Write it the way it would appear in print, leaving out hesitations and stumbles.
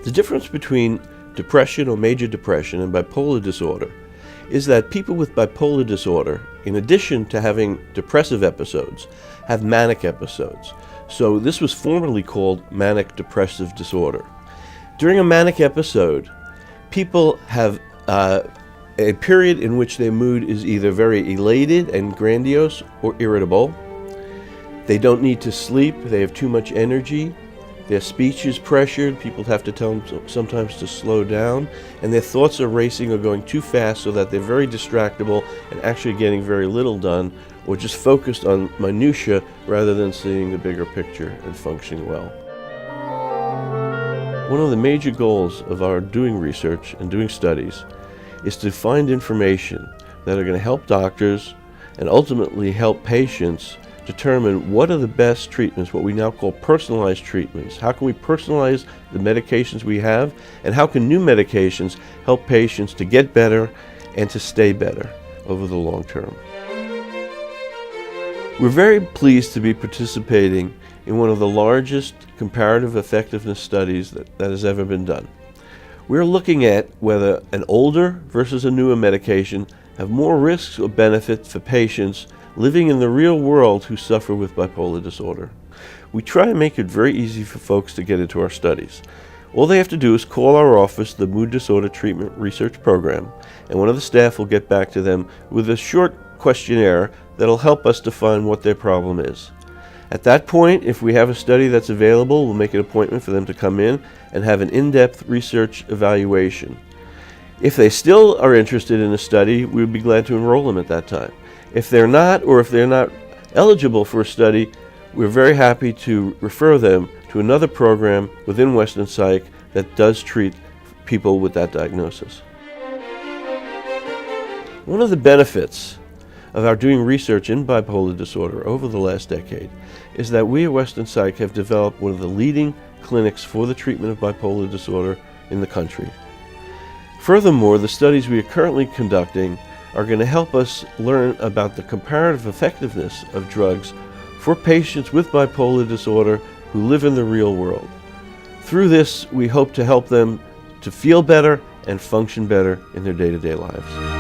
The difference between depression or major depression and bipolar disorder is that people with bipolar disorder, in addition to having depressive episodes, have manic episodes. So this was formerly called manic depressive disorder. During a manic episode, people have a period in which their mood is either very elated and grandiose or irritable. They don't need to sleep, they have too much energy, their speech is pressured, people have to tell them sometimes to slow down, and their thoughts are racing or going too fast so that they're very distractible and actually getting very little done, or just focused on minutia rather than seeing the bigger picture and functioning well. One of the major goals of our doing research and doing studies is to find information that are going to help doctors and ultimately help patients determine what are the best treatments, what we now call personalized treatments. How can we personalize the medications we have, and how can new medications help patients to get better and to stay better over the long term? We're very pleased to be participating in one of the largest comparative effectiveness studies that has ever been done. We're looking at whether an older versus a newer medication have more risks or benefits for patients living in the real world who suffer with bipolar disorder. We try to make it very easy for folks to get into our studies. All they have to do is call our office, the Mood Disorder Treatment Research Program, and one of the staff will get back to them with a short questionnaire that'll help us define what their problem is. At that point, if we have a study that's available, we'll make an appointment for them to come in and have an in-depth research evaluation. If they still are interested in a study, we would be glad to enroll them at that time. If they're not, or if they're not eligible for a study, we're very happy to refer them to another program within Western Psych that does treat people with that diagnosis. One of the benefits of our doing research in bipolar disorder over the last decade is that we at Western Psych have developed one of the leading clinics for the treatment of bipolar disorder in the country. Furthermore, the studies we are currently conducting are going to help us learn about the comparative effectiveness of drugs for patients with bipolar disorder who live in the real world. Through this, we hope to help them to feel better and function better in their day-to-day lives.